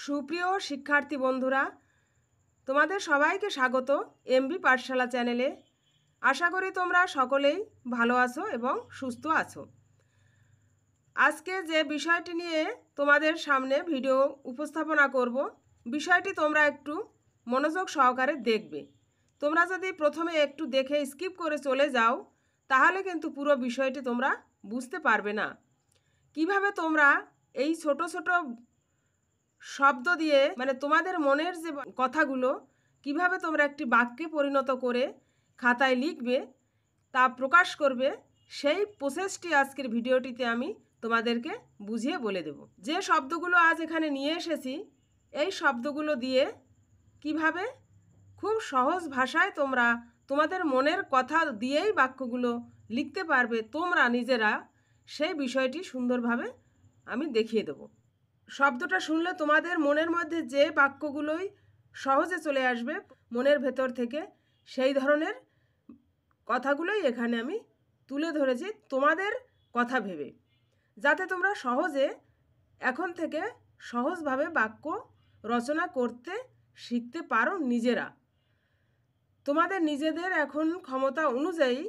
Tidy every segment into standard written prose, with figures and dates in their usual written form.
সুপ্রিয় শিক্ষার্থী বন্ধুরা, তোমাদের সবাইকে স্বাগত এমবি পাঠশালা চ্যানেলে। আশা করি তোমরা সকলেই ভালো আছো এবং সুস্থ আছো। আজকে যে বিষয়টি নিয়ে তোমাদের সামনে ভিডিও উপস্থাপনা করব, বিষয়টি তোমরা একটু মনোযোগ সহকারে দেখবে। তোমরা যদি প্রথমে একটু দেখে স্কিপ করে চলে যাও, তাহলে কিন্তু পুরো বিষয়টি তোমরা বুঝতে পারবে না। কিভাবে তোমরা এই ছোট ছোট শব্দ দিয়ে তোমাদের মনের যে কথাগুলো কিভাবে তোমরা একটি বাক্যে পরিণত করে খাতায় লিখবে, তা প্রকাশ করবে, সেই প্রসেসটি আজকের ভিডিওটিতে আমি তোমাদেরকে বুঝিয়ে বলে দেব। যে শব্দগুলো আজ এখানে নিয়ে এসেছি, এই শব্দগুলো দিয়ে কিভাবে খুব সহজ ভাষায় তোমরা তোমাদের মনের কথা দিয়েই বাক্যগুলো লিখতে পারবে তোমরা নিজেরা, সেই বিষয়টি সুন্দরভাবে আমি দেখিয়ে দেব। শব্দটা শুনলে তোমাদের মনের মধ্যে যে বাক্যগুলোই সহজে চলে আসবে মনের ভেতর থেকে, সেই ধরনের কথাগুলোই এখানে আমি তুলে ধরেছি তোমাদের কথা ভেবে, যাতে তোমরা সহজে এখন থেকে সহজভাবে বাক্য রচনা করতে শিখতে পারো নিজেরা। তোমাদের নিজেদের এখন ক্ষমতা অনুযায়ী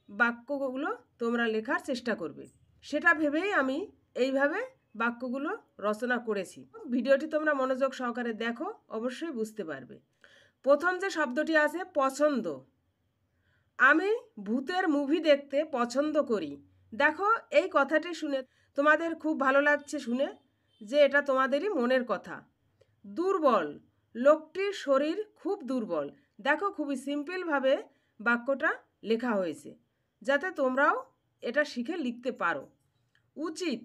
বাক্যগুলো তোমরা লেখার চেষ্টা করবে, সেটা ভেবেই আমি এইভাবে বাক্যগুলো রচনা করেছি। ভিডিওটি তোমরা মনোযোগ সহকারে দেখো, অবশ্যই বুঝতে পারবে। প্রথম যে শব্দটি আছে পছন্দ। আমি ভূতের মুভি দেখতে পছন্দ করি। দেখো, এই কথাটি শুনে তোমাদের খুব ভালো লাগছে শুনে, যে এটা তোমাদেরই মনের কথা। দুর্বল, লোকটির শরীর খুব দুর্বল। দেখো, খুবই সিম্পলভাবে বাক্যটা লেখা হয়েছে, যাতে তোমরাও এটা শিখে লিখতে পারো। উচিত,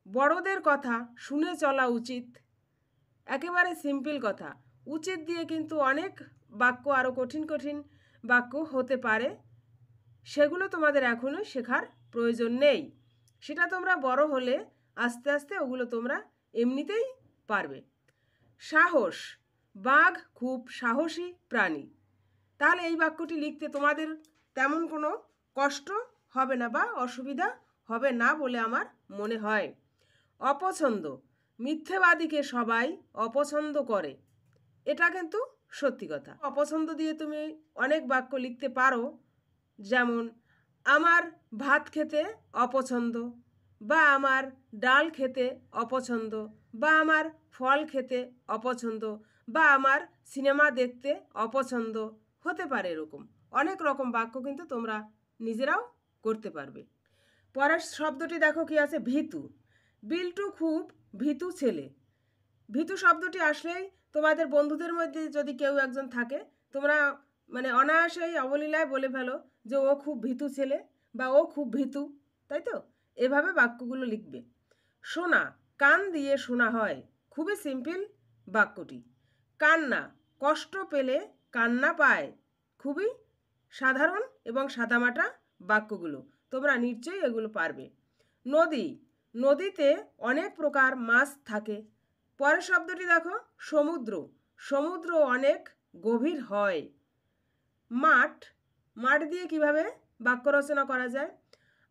বড়দের কথা শুনে চলা উচিত। একেবারে সিম্পল কথা। উচিত দিয়ে কিন্তু অনেক বাক্য, আরও কঠিন কঠিন বাক্য হতে পারে, সেগুলো তোমাদের এখনও শেখার প্রয়োজন নেই। সেটা তোমরা বড় হলে আস্তে আস্তে ওগুলো তোমরা এমনিতেই পারবে। সাহস, বাঘ খুব সাহসী প্রাণী। তাহলে এই বাক্যটি লিখতে তোমাদের তেমন কোনো কষ্ট হবে না বা অসুবিধা হবে না বলে আমার মনে হয়। অপছন্দ, মিথ্যেবাদীকে সবাই অপছন্দ করে। এটা কিন্তু সত্যি কথা। অপছন্দ দিয়ে তুমি অনেক বাক্য লিখতে পারো, যেমন আমার ভাত খেতে অপছন্দ, বা আমার ডাল খেতে অপছন্দ, বা আমার ফল খেতে অপছন্দ, বা আমার সিনেমা দেখতে অপছন্দ। হতে পারে এরকম অনেক রকম বাক্য কিন্তু তোমরা নিজেরাও করতে পারবে। পরের শব্দটি দেখো কি আছে, ভীতু। বিল্টু খুব ভীতু ছেলে। ভীতু শব্দটি আসলেই তোমাদের বন্ধুদের মধ্যে যদি কেউ একজন থাকে, তোমরা অনায়াসেই অবলীলায় বলে ফেলো যে ও খুব ভীতু ছেলে বা ও খুব ভীতু, তাই তো? এভাবে বাক্যগুলো লিখবে। শোনা, কান দিয়ে শোনা হয়। খুবই সিম্পল বাক্যটি। কান্না, কষ্ট পেলে কান্না পায়। খুবই সাধারণ এবং সাদামাটা বাক্যগুলো, তোমরা নিশ্চয়ই এগুলো পারবে। নদী, নদীতে অনেক প্রকার মাছ থাকে। পরের শব্দটি দেখো, সমুদ্র। সমুদ্র অনেক গভীর হয়। মাঠ, মাঠ দিয়ে কিভাবে বাক্য রচনা করা যায়?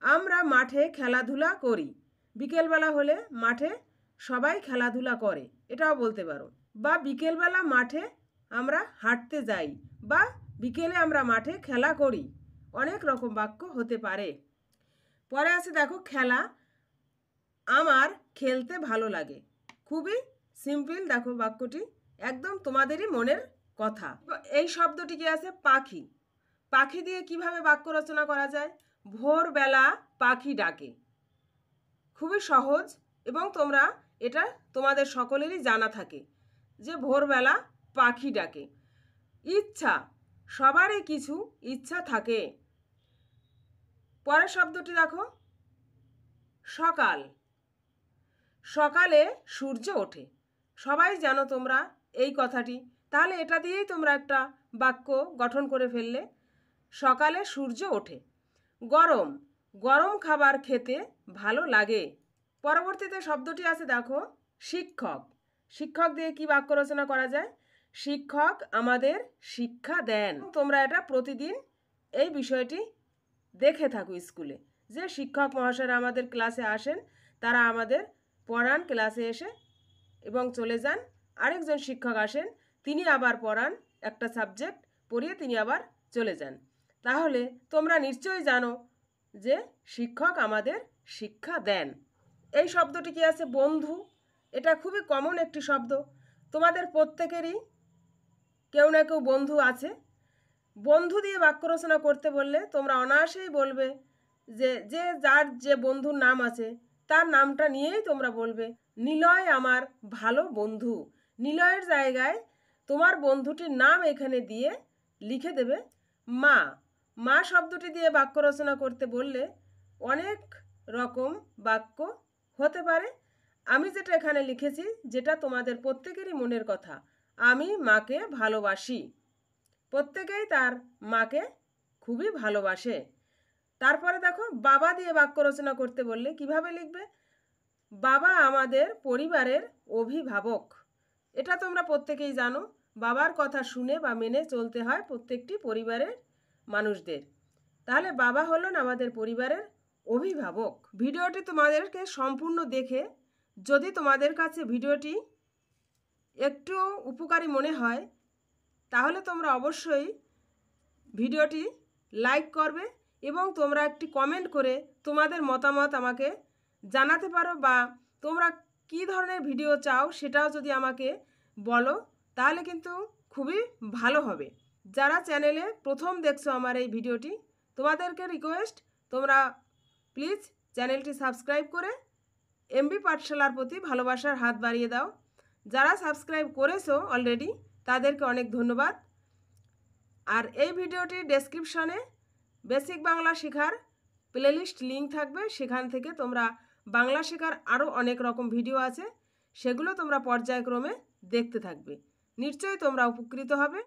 আমরা মাঠে খেলাধুলা করি। বিকেলবেলা হলে মাঠে সবাই খেলাধুলা করে, এটাও বলতে পারো। বা বিকেলবেলা মাঠে আমরা হাঁটতে যাই, বা বিকেলে আমরা মাঠে খেলা করি। অনেক রকম বাক্য হতে পারে। পরে আছে দেখো খেলা, আমার খেলতে ভালো লাগে। খুবই সিম্পল দেখো বাক্যটি, একদম তোমাদেরই মনের কথা। এই শব্দটি কি আছে, পাখি। পাখি দিয়ে কিভাবে বাক্য রচনা করা যায়? ভোরবেলা পাখি ডাকে। খুবই সহজ, এবং তোমরা এটা তোমাদের সকলেরই জানা থাকে যে ভোরবেলা পাখি ডাকে। ইচ্ছা, সবারই কিছু ইচ্ছা থাকে। পরের শব্দটি দেখো, সকাল। সকালে সূর্য ওঠে। সবাই জানো তোমরা এই কথাটি, তাহলে এটা দিয়েই তোমরা একটা বাক্য গঠন করে ফেললে। সকালে সূর্য ওঠে। গরম, গরম খাবার খেতে ভালো লাগে। পরবর্তীতে শব্দটি আছে দেখো, শিক্ষক। শিক্ষক দিয়ে কি বাক্য রচনা করা যায়? শিক্ষক আমাদের শিক্ষা দেন। তোমরা এটা প্রতিদিন এই বিষয়টি দেখে থাকো স্কুলে, যে শিক্ষক মহাশয়রা আমাদের ক্লাসে আসেন, তারা আমাদের পড়ান, ক্লাসে এসে এবং চলে যান, আরেকজন শিক্ষক আসেন, তিনি আবার পড়ান একটা সাবজেক্ট, পড়িয়ে তিনি আবার চলে যান। তাহলে তোমরা নিশ্চয়ই জানো যে শিক্ষক আমাদের শিক্ষা দেন। এই শব্দটি কি আছে? বন্ধু। এটা খুবই কমন একটি শব্দ। তোমাদের প্রত্যেকেরই কেউ না কেউ বন্ধু আছে। বন্ধু দিয়ে বাক্য রচনা করতে বললে তোমরা অনায়াসেই বলবে যে যে যার যে বন্ধুর নাম আছে তার নামটা নিয়েই তোমরা বলবে নিলয় আমার ভালো বন্ধু। নিলয়ের জায়গায় তোমার বন্ধুটির নাম এখানে দিয়ে লিখে দেবে মা। মা শব্দটি দিয়ে বাক্য রচনা করতে বললে অনেক রকম বাক্য হতে পারে। আমি যেটা এখানে লিখেছি, যেটা তোমাদের প্রত্যেকেরই মনের কথা, আমি মাকে ভালোবাসি। প্রত্যেকেই তার মাকে খুবই ভালোবাসে। তারপরে দেখো, বাবা দিয়ে বাক্য রচনা করতে বললে কিভাবে লিখবে? বাবা আমাদের পরিবারের অভিভাবক। এটা তোমরা প্রত্যেকেই জানো, বাবার কথা শুনে বা মেনে চলতে হয় প্রত্যেকটি পরিবারের মানুষদের। তাহলে বাবা হলেন আমাদের পরিবারের অভিভাবক। ভিডিওটি তোমাদেরকে সম্পূর্ণ দেখে যদি তোমাদের কাছে ভিডিওটি একটু উপকারী মনে হয় তাহলে তোমরা অবশ্যই ভিডিওটি লাইক করবে এবং তোমরা একটি কমেন্ট করে তোমাদের মতামত আমাকে জানাতে পারো, বা তোমরা কী ধরনের ভিডিও চাও সেটাও যদি আমাকে বলো তাহলে কিন্তু খুবই ভালো হবে। যারা চ্যানেলে প্রথম দেখছো আমার এই ভিডিওটি, তোমাদেরকে রিকোয়েস্ট তোমরা প্লিজ চ্যানেলটি সাবস্ক্রাইব করে এমবি পাঠশালার প্রতি ভালোবাসার হাত বাড়িয়ে দাও। যারা সাবস্ক্রাইব করেছো অলরেডি তাদেরকে অনেক ধন্যবাদ। আর এই ভিডিওটির ডেসক্রিপশনে বেসিক বাংলা শেখার প্লেলিস্ট লিঙ্ক থাকবে, সেখান থেকে তোমরা বাংলা শেখার আরও অনেক রকম ভিডিও আছে, সেগুলো তোমরা পর্যায়ক্রমে দেখতে থাকবে। নিশ্চয়ই তোমরা উপকৃত হবে।